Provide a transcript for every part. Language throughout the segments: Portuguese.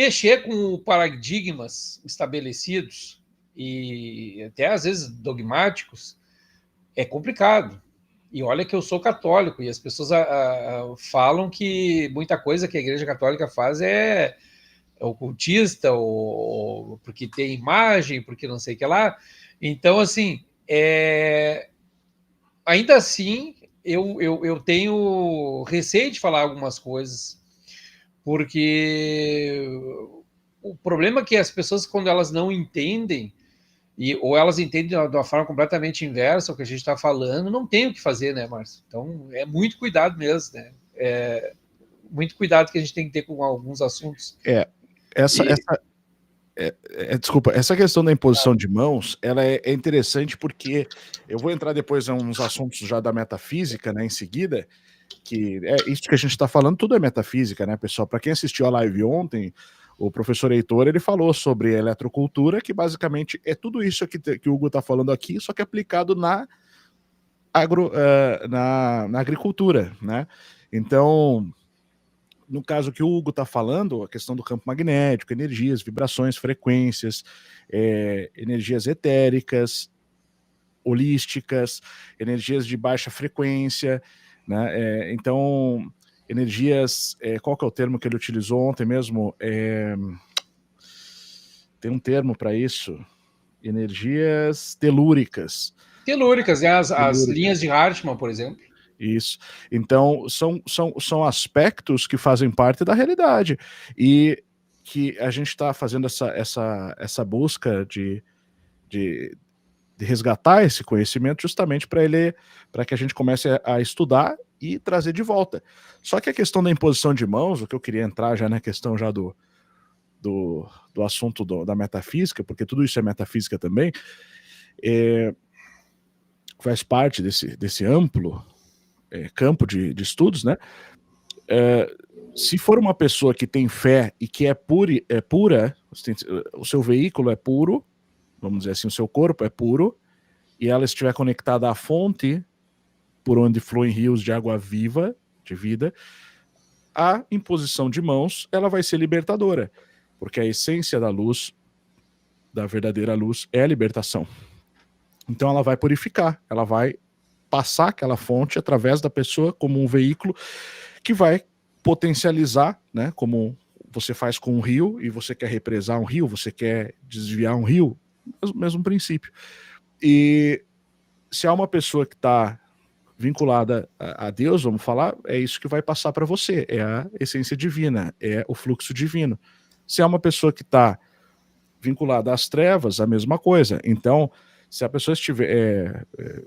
mexer com paradigmas estabelecidos e até às vezes dogmáticos é complicado. E olha que eu sou católico, e as pessoas falam que muita coisa que a Igreja Católica faz é ocultista, ou porque tem imagem, porque não sei o que lá. Então, assim, ainda assim, eu tenho receio de falar algumas coisas, porque o problema é que as pessoas, quando elas não entendem, ou elas entendem de uma forma completamente inversa o que a gente está falando, não tem o que fazer, né, Márcio? Então, é muito cuidado mesmo, né? Muito cuidado que a gente tem que ter com alguns assuntos. Desculpa, essa questão da imposição de mãos, ela é interessante porque eu vou entrar depois em uns assuntos já da metafísica, né, em seguida, que isso que a gente está falando, tudo é metafísica, né, pessoal? Para quem assistiu a live ontem, o professor Heitor, ele falou sobre eletrocultura, que basicamente é tudo isso que o Hugo está falando aqui, só que aplicado na agricultura, né? Então, no caso que o Hugo está falando, a questão do campo magnético, energias, vibrações, frequências, energias etéricas, holísticas, energias de baixa frequência, né? Então, energias, qual que é o termo que ele utilizou ontem mesmo? Tem um termo para isso, energias telúricas. Telúricas, né? As linhas de Hartmann, por exemplo. Isso. Então, são aspectos que fazem parte da realidade. E que a gente está fazendo essa busca de resgatar esse conhecimento justamente para que a gente comece a estudar e trazer de volta. Só que a questão da imposição de mãos, o que eu queria entrar já na questão já do assunto da metafísica, porque tudo isso é metafísica também, faz parte desse amplo campo de estudos, né? Se for uma pessoa que tem fé e que é pura, o seu veículo é puro, vamos dizer assim, o seu corpo é puro, e ela estiver conectada à fonte por onde fluem rios de água viva, de vida, a imposição de mãos, ela vai ser libertadora, porque a essência da luz, da verdadeira luz, é a libertação. Então ela vai purificar, ela vai passar aquela fonte através da pessoa como um veículo que vai potencializar, né, como você faz com um rio, e você quer represar um rio, você quer desviar um rio, mesmo princípio. E se há uma pessoa que está vinculada a Deus, vamos falar, é isso que vai passar para você, é a essência divina, é o fluxo divino. Se há uma pessoa que está vinculada às trevas, a mesma coisa. Então, se a pessoa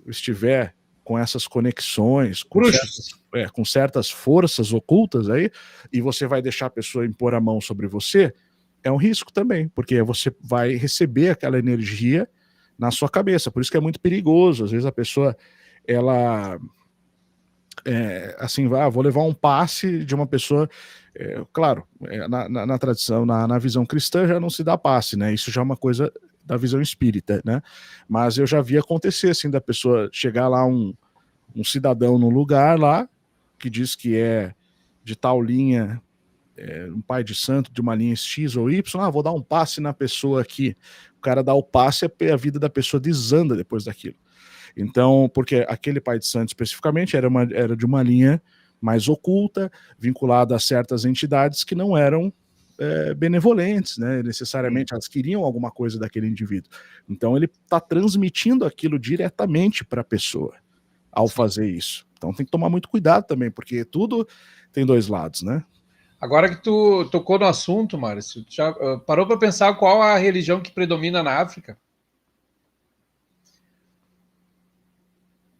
estiver com essas conexões, com certas forças ocultas aí, e você vai deixar a pessoa impor a mão sobre você, é um risco também, porque você vai receber aquela energia na sua cabeça. Por isso que é muito perigoso. Às vezes a pessoa, ela assim, vou levar um passe de uma pessoa, claro, na tradição, na visão cristã já não se dá passe, né? Isso já é uma coisa da visão espírita, né? Mas eu já vi acontecer, assim, da pessoa chegar lá, um cidadão no lugar lá, que diz que é de tal linha, um pai de santo de uma linha X ou Y, vou dar um passe na pessoa aqui. O cara dá o passe, a vida da pessoa desanda depois daquilo. Então, porque aquele pai de santo especificamente era de uma linha mais oculta, vinculada a certas entidades que não eram benevolentes, né? Necessariamente elas queriam alguma coisa daquele indivíduo. Então ele está transmitindo aquilo diretamente para a pessoa ao fazer isso. Então tem que tomar muito cuidado também, porque tudo tem dois lados, né? Agora que tu tocou no assunto, Márcio, já parou para pensar qual a religião que predomina na África?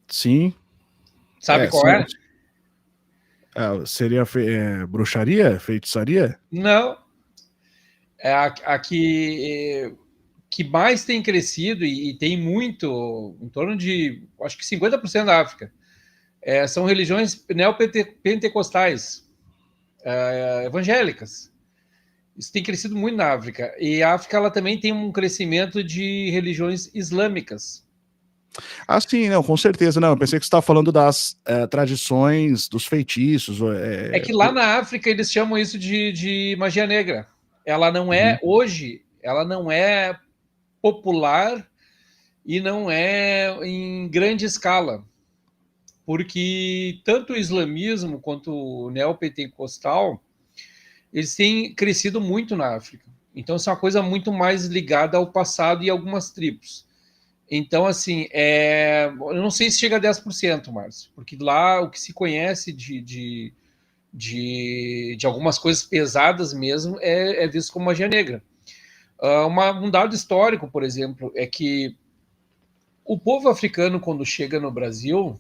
Sim. Sabe qual é? Seria bruxaria? Feitiçaria? Não. É a que mais tem crescido e tem muito, em torno de, acho que 50% da África. São religiões neopentecostais, evangélicas. Isso tem crescido muito na África. E a África ela também tem um crescimento de religiões islâmicas. Ah, sim, não, com certeza. Não, eu pensei que você estava falando das tradições, dos feitiços. É que lá na África eles chamam isso de magia negra. ela não é, hoje, ela não é popular e não é em grande escala, porque tanto o islamismo quanto o neopentecostal, eles têm crescido muito na África. Então, isso é uma coisa muito mais ligada ao passado e algumas tribos. Então, assim, eu não sei se chega a 10%, Márcio, porque lá o que se conhece de algumas coisas pesadas mesmo é visto como magia negra. Um dado histórico, por exemplo, é que o povo africano, quando chega no Brasil,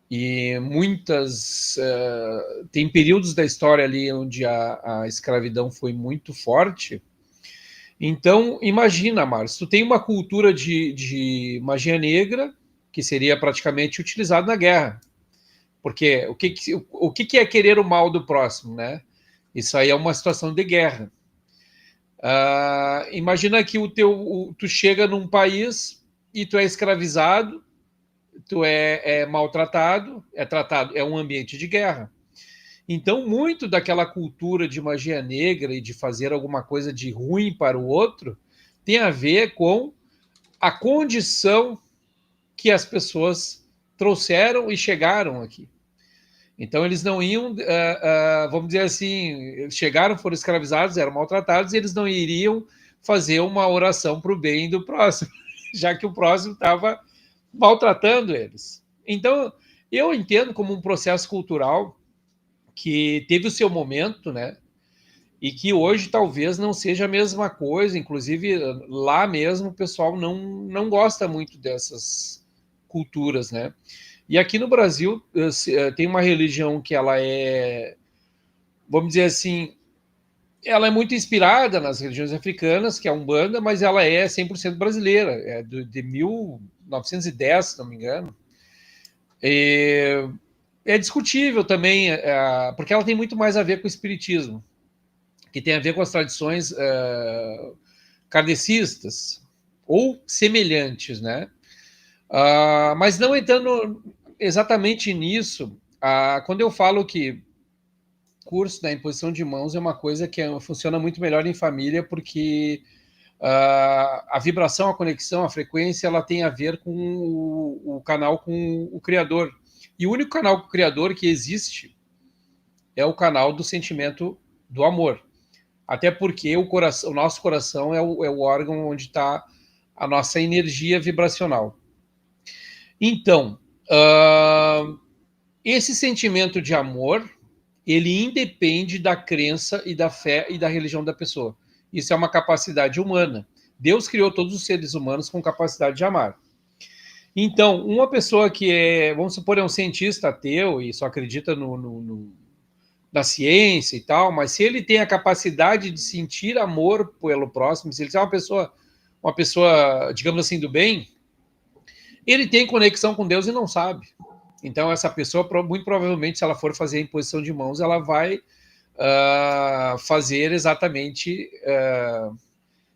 e tem períodos da história ali onde a escravidão foi muito forte. Então, imagina, Márcio, tu tem uma cultura de magia negra que seria praticamente utilizada na guerra. Porque o que é querer o mal do próximo, né? Isso aí é uma situação de guerra. Imagina que tu chega num país e tu é escravizado, tu é maltratado, é um ambiente de guerra. Então, muito daquela cultura de magia negra e de fazer alguma coisa de ruim para o outro tem a ver com a condição que as pessoas trouxeram e chegaram aqui. Então, eles não iam, vamos dizer assim, chegaram, foram escravizados, eram maltratados, e eles não iriam fazer uma oração para o bem do próximo, já que o próximo estava maltratando eles. Então, eu entendo como um processo cultural que teve o seu momento, né? E que hoje talvez não seja a mesma coisa, inclusive lá mesmo o pessoal não gosta muito dessas culturas, né? E aqui no Brasil tem uma religião que ela vamos dizer assim, ela é muito inspirada nas religiões africanas, que é a Umbanda, mas ela é 100% brasileira, é de 1910, se não me engano. É discutível também, porque ela tem muito mais a ver com o espiritismo, que tem a ver com as tradições kardecistas ou semelhantes, né? Mas não entrando exatamente nisso, quando eu falo que curso da imposição de mãos é uma coisa que funciona muito melhor em família, porque a vibração, a conexão, a frequência, ela tem a ver com o canal com o Criador. E o único canal com o Criador que existe é o canal do sentimento do amor. Até porque o nosso coração é o órgão onde está a nossa energia vibracional. Então, esse sentimento de amor, ele independe da crença e da fé e da religião da pessoa. Isso é uma capacidade humana. Deus criou todos os seres humanos com capacidade de amar. Então, uma pessoa que vamos supor, é um cientista ateu e só acredita na ciência e tal, mas se ele tem a capacidade de sentir amor pelo próximo, se ele é uma pessoa, digamos assim, do bem, ele tem conexão com Deus e não sabe. Então, essa pessoa, muito provavelmente, se ela for fazer a imposição de mãos, ela vai fazer exatamente,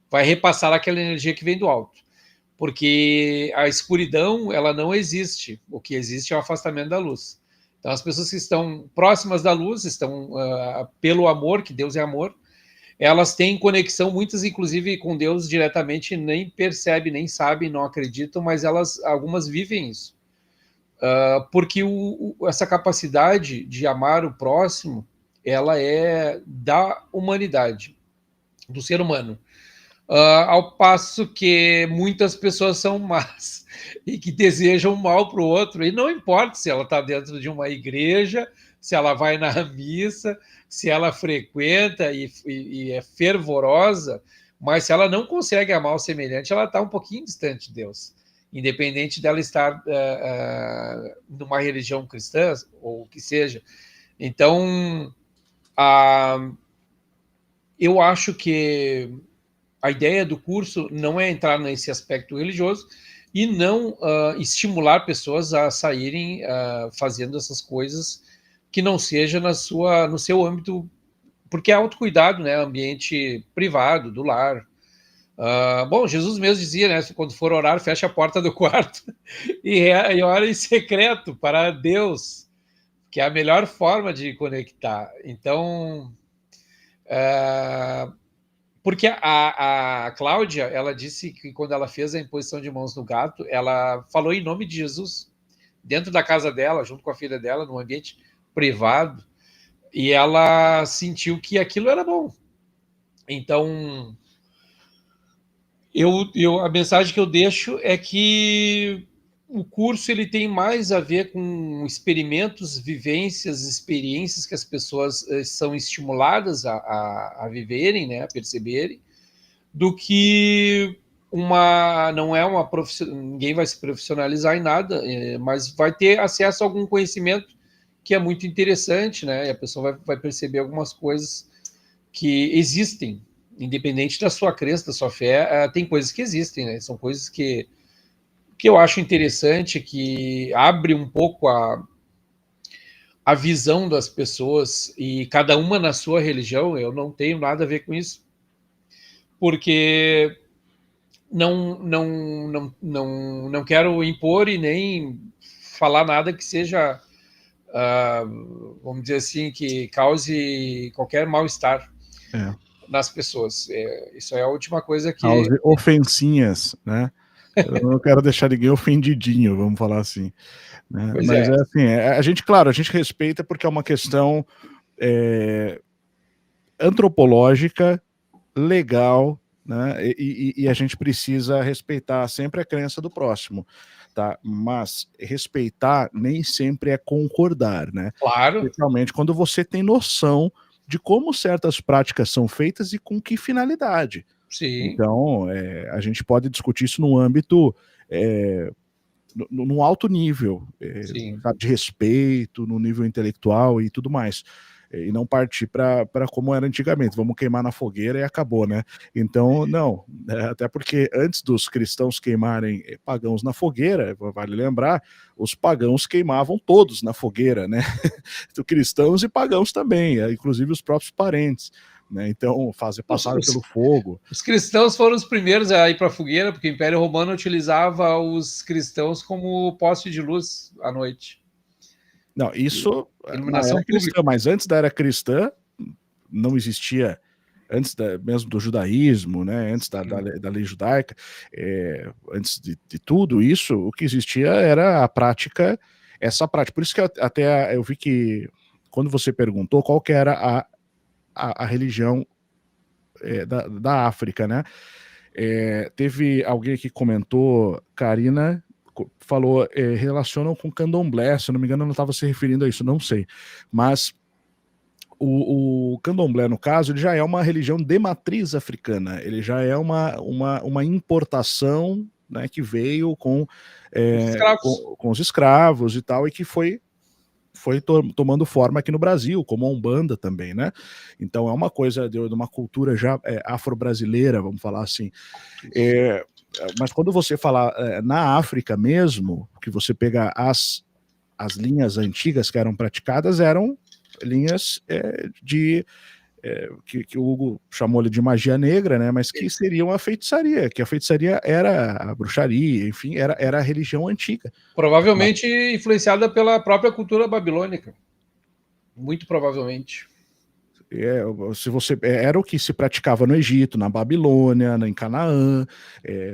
vai repassar aquela energia que vem do alto. Porque a escuridão, ela não existe. O que existe é o afastamento da luz. Então, as pessoas que estão próximas da luz, estão pelo amor, que Deus é amor, elas têm conexão, muitas inclusive com Deus diretamente, nem percebem, nem sabem, não acreditam, mas algumas vivem isso. Porque essa capacidade de amar o próximo, ela é da humanidade, do ser humano. Ao passo que muitas pessoas são más e que desejam mal para o outro, e não importa se ela está dentro de uma igreja, se ela vai na missa, se ela frequenta e é fervorosa, mas se ela não consegue amar o semelhante, ela está um pouquinho distante de Deus, independente dela estar numa religião cristã ou o que seja. Então, eu acho que a ideia do curso não é entrar nesse aspecto religioso e não estimular pessoas a saírem fazendo essas coisas que não seja no seu âmbito, porque é autocuidado, né? Ambiente privado, do lar. Bom, Jesus mesmo dizia, né? Quando for orar, fecha a porta do quarto e ora em secreto para Deus, que é a melhor forma de conectar. Então, Porque a Cláudia, ela disse que quando ela fez a imposição de mãos no gato, ela falou em nome de Jesus, dentro da casa dela, junto com a filha dela, num ambiente privado, e ela sentiu que aquilo era bom. Então, a mensagem que eu deixo é que o curso ele tem mais a ver com experimentos, vivências, experiências que as pessoas são estimuladas a viverem, né, a perceberem, do que não é uma ninguém vai se profissionalizar em nada, mas vai ter acesso a algum conhecimento que é muito interessante, né? E a pessoa vai perceber algumas coisas que existem, independente da sua crença, da sua fé, tem coisas que existem, né? São coisas que eu acho interessante, que abre um pouco a visão das pessoas, e cada uma na sua religião. Eu não tenho nada a ver com isso, porque não quero impor e nem falar nada que seja, vamos dizer assim, que cause qualquer mal-estar nas pessoas. Isso é a última coisa que... Cause ofensinhas, né? Eu não quero deixar ninguém ofendidinho, vamos falar assim. Né? Mas é assim, a gente, claro, a gente respeita porque é uma questão antropológica, legal, né? E a gente precisa respeitar sempre a crença do próximo, tá? Mas respeitar nem sempre é concordar, né? Claro. Especialmente quando você tem noção de como certas práticas são feitas e com que finalidade. Sim. Então, a gente pode discutir isso no âmbito, num alto nível, de respeito, no nível intelectual e tudo mais. E não partir para como era antigamente, vamos queimar na fogueira e acabou, né? Então, não, até porque antes dos cristãos queimarem pagãos na fogueira, vale lembrar, os pagãos queimavam todos na fogueira, né? Cristãos e pagãos também, inclusive os próprios parentes. Né? Então, passaram pelo fogo. Os cristãos foram os primeiros a ir para a fogueira, porque o Império Romano utilizava os cristãos como poste de luz à noite. Não, isso iluminação na era cristã, mas antes da era cristã não existia, antes mesmo do judaísmo, né, antes da lei judaica, antes de tudo isso, o que existia era a prática, essa prática. Por isso que até eu vi que quando você perguntou qual que era a religião da África, né, teve alguém que comentou, Karina, falou, relacionam com candomblé, se não me engano, não estava se referindo a isso, não sei. Mas o candomblé, no caso, ele já é uma religião de matriz africana, ele já é uma importação, né, que veio com os escravos e tal, e que foi tomando forma aqui no Brasil, como a Umbanda também, né? Então é uma coisa de uma cultura já afro-brasileira, vamos falar assim. Mas quando você fala na África mesmo, que você pega as linhas antigas que eram praticadas, eram linhas que o Hugo chamou de magia negra, né? Mas que seriam a feitiçaria, que a feitiçaria era a bruxaria, enfim, era a religião antiga. Provavelmente influenciada pela própria cultura babilônica. Muito provavelmente. Se você era o que se praticava no Egito, na Babilônia, em Canaã,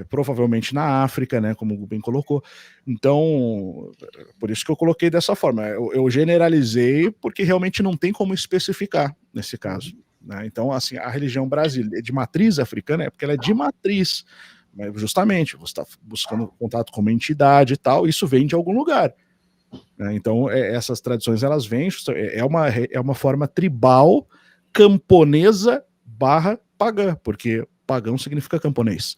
provavelmente na África, né, como o bem colocou. Então, por isso que eu coloquei dessa forma. Eu generalizei porque realmente não tem como especificar nesse caso. Né? Então, assim, a religião brasileira de matriz africana é porque ela é de matriz, né, justamente. Você está buscando contato com uma entidade e tal, isso vem de algum lugar. Né? Então, essas tradições elas vêm, é uma forma tribal camponesa / pagã, porque pagão significa camponês.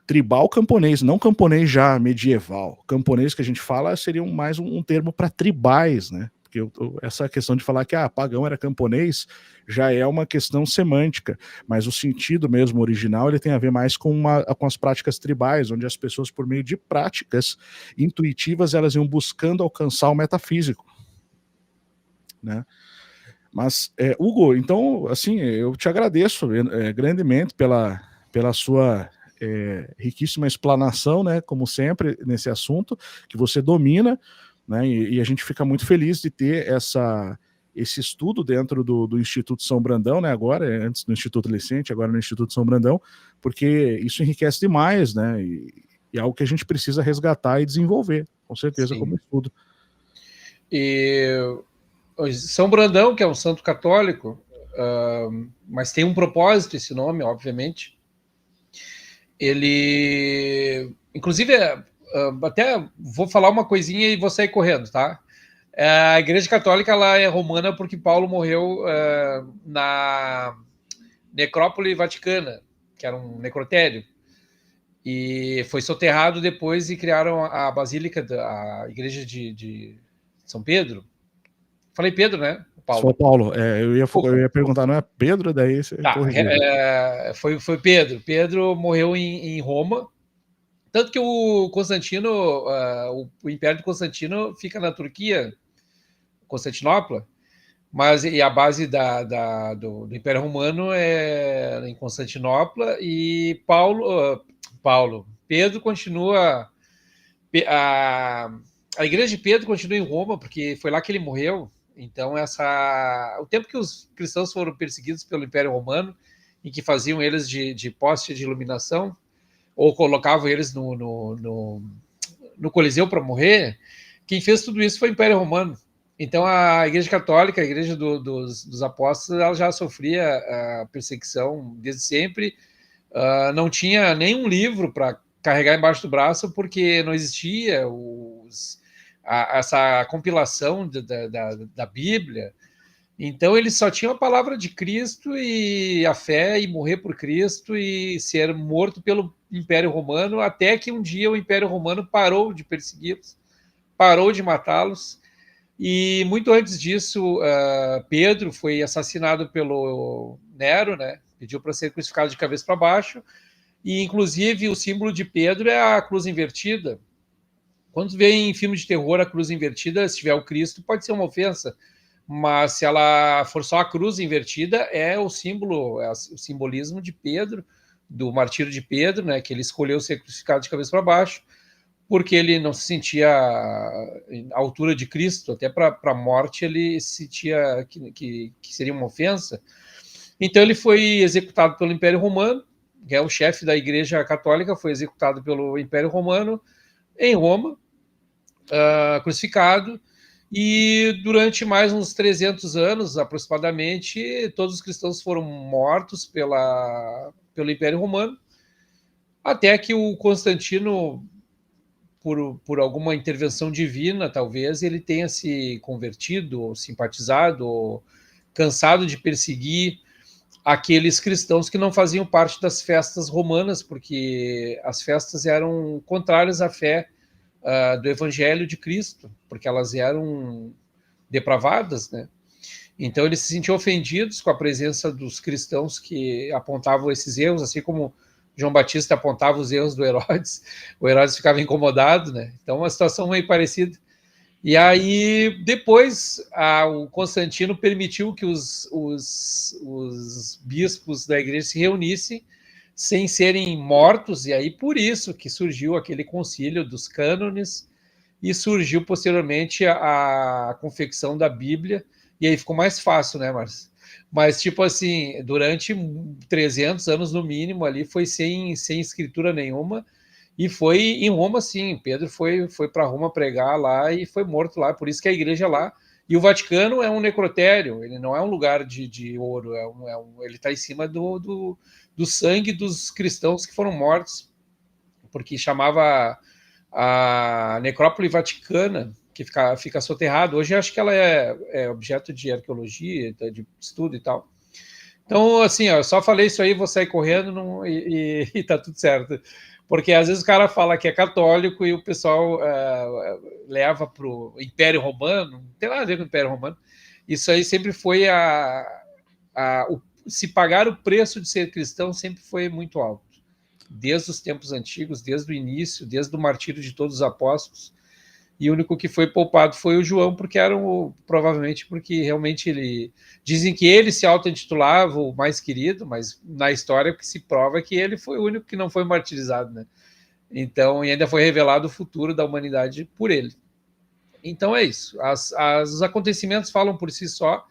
Tribal camponês, não camponês já medieval. Camponês que a gente fala seria mais um termo para tribais, né? Porque essa questão de falar que pagão era camponês já é uma questão semântica, mas o sentido mesmo original ele tem a ver mais com as práticas tribais, onde as pessoas, por meio de práticas intuitivas, elas iam buscando alcançar o metafísico, né? Mas, Hugo, então, assim, eu te agradeço grandemente pela sua riquíssima explanação, né, como sempre, nesse assunto, que você domina, né, e a gente fica muito feliz de ter esse estudo dentro do Instituto São Brandão, né, agora, antes do Instituto Licente, agora no Instituto São Brandão, porque isso enriquece demais, né, e é algo que a gente precisa resgatar e desenvolver, com certeza, Sim. como estudo. E São Brandão, que é um santo católico, mas tem um propósito esse nome, obviamente. Ele, inclusive, até vou falar uma coisinha e vou sair correndo, tá? A Igreja Católica ela é romana porque Paulo morreu na necrópole vaticana, que era um necrotério, e foi soterrado depois e criaram a Basílica, a Igreja de São Pedro. Falei Pedro, né? Paulo. Paulo. Paulo, eu ia perguntar, não é Pedro? Daí você corrigiu. Foi Pedro. Pedro morreu em Roma. Tanto que o Constantino, o Império de Constantino fica na Turquia, Constantinopla, mas e a base do Império Romano é em Constantinopla, e Pedro continua, a Igreja de Pedro continua em Roma, porque foi lá que ele morreu. Então, o tempo que os cristãos foram perseguidos pelo Império Romano, em que faziam eles de poste de iluminação, ou colocavam eles no Coliseu para morrer, quem fez tudo isso foi o Império Romano. Então, a Igreja Católica, a Igreja dos Apóstolos, ela já sofria perseguição desde sempre. Não tinha nenhum livro para carregar embaixo do braço, porque não existia essa compilação da Bíblia. Então, eles só tinham a palavra de Cristo e a fé, e morrer por Cristo e ser morto pelo Império Romano, até que um dia o Império Romano parou de persegui-los, parou de matá-los. E muito antes disso, Pedro foi assassinado pelo Nero, né? Pediu para ser crucificado de cabeça para baixo, e inclusive o símbolo de Pedro é a cruz invertida. Quando vê em filme de terror a cruz invertida, se tiver o Cristo, pode ser uma ofensa, mas se ela for só a cruz invertida, é o símbolo, o simbolismo de Pedro, do martírio de Pedro, né, que ele escolheu ser crucificado de cabeça para baixo, porque ele não se sentia à altura de Cristo, até para a morte ele sentia que seria uma ofensa. Então ele foi executado pelo Império Romano, que é o chefe da Igreja Católica, foi executado pelo Império Romano em Roma, crucificado, e durante mais uns 300 anos, aproximadamente, todos os cristãos foram mortos pelo Império Romano, até que o Constantino, por alguma intervenção divina, talvez, ele tenha se convertido, ou simpatizado, ou cansado de perseguir aqueles cristãos que não faziam parte das festas romanas, porque as festas eram contrárias à fé do Evangelho de Cristo, porque elas eram depravadas, né? Então eles se sentiam ofendidos com a presença dos cristãos que apontavam esses erros, assim como João Batista apontava os erros do Herodes, o Herodes ficava incomodado, né? Então uma situação meio parecida. E aí depois o Constantino permitiu que os bispos da igreja se reunissem sem serem mortos, e aí por isso que surgiu aquele concílio dos cânones, e surgiu posteriormente a confecção da Bíblia, e aí ficou mais fácil, né, Márcio? Mas, tipo assim, durante 300 anos no mínimo ali, foi sem escritura nenhuma, e foi em Roma, sim. Pedro foi para Roma pregar lá e foi morto lá, por isso que a igreja lá. E o Vaticano é um necrotério, ele não é um lugar de ouro, ele está em cima do sangue dos cristãos que foram mortos, porque chamava a necrópole vaticana, que fica soterrado. Hoje acho que ela é objeto de arqueologia, de estudo e tal. Então, assim, eu só falei isso aí, vou sair correndo e tá tudo certo. Porque às vezes o cara fala que é católico e o pessoal leva para o Império Romano, não tem nada a ver com o Império Romano. Isso aí sempre foi se pagar o preço de ser cristão sempre foi muito alto. Desde os tempos antigos, desde o início, desde o martírio de todos os apóstolos. E o único que foi poupado foi o João, porque provavelmente porque realmente dizem que ele se auto-intitulava o mais querido, mas na história que se prova que ele foi o único que não foi martirizado, né? Então, e ainda foi revelado o futuro da humanidade por ele. Então é isso. Os acontecimentos falam por si só,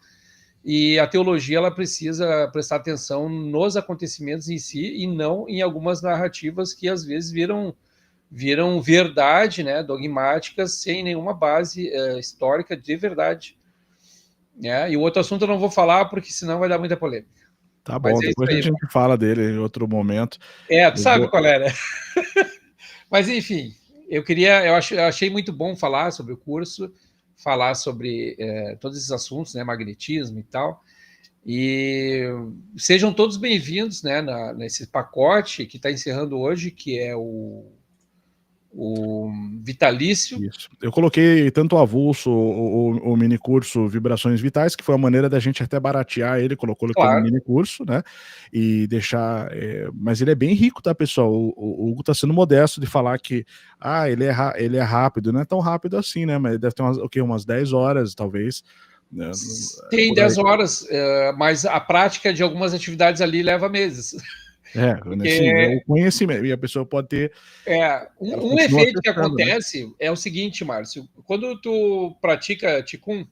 e a teologia ela precisa prestar atenção nos acontecimentos em si e não em algumas narrativas que às vezes viram verdade, né, dogmáticas, sem nenhuma base histórica de verdade. E o outro assunto eu não vou falar, porque senão vai dar muita polêmica. Tá Mas bom, é isso depois a aí. gente fala dele em outro momento. Tu sabe qual era. Mas enfim, eu achei muito bom falar sobre o curso, falar sobre todos esses assuntos, né, magnetismo e tal. E sejam todos bem-vindos, né, nesse pacote que está encerrando hoje, que é o Vitalício. Isso. Eu coloquei tanto o avulso, o mini curso Vibrações Vitais, que foi a maneira da gente até baratear ele, colocou como mini curso, né? E deixar. Mas ele é bem rico, tá, pessoal? O Hugo tá sendo modesto de falar que ele é rápido, não é tão rápido assim, né? Mas deve ter umas 10 horas, talvez. Tem 10 horas, mas a prática de algumas atividades ali leva meses. Porque... sim, é o conhecimento, e a pessoa pode ter... Um efeito que acontece, né? É o seguinte, Márcio, quando tu pratica Qigong,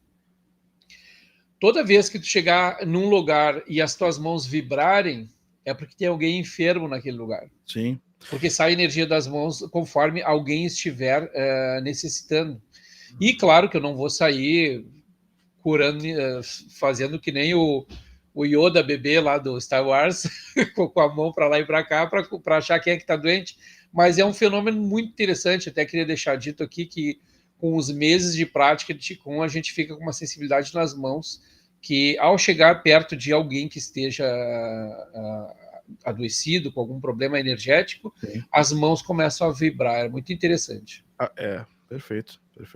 toda vez que tu chegar num lugar e as tuas mãos vibrarem, é porque tem alguém enfermo naquele lugar. Sim. Porque sai energia das mãos conforme alguém estiver necessitando. E claro que eu não vou sair curando, fazendo que nem o Yoda bebê lá do Star Wars, com a mão para lá e para cá, para achar quem é que está doente. Mas é um fenômeno muito interessante. Até queria deixar dito aqui que com os meses de prática de Qigong, a gente fica com uma sensibilidade nas mãos que, ao chegar perto de alguém que esteja adoecido, com algum problema energético, sim, as mãos começam a vibrar. É muito interessante. Perfeito, perfeito.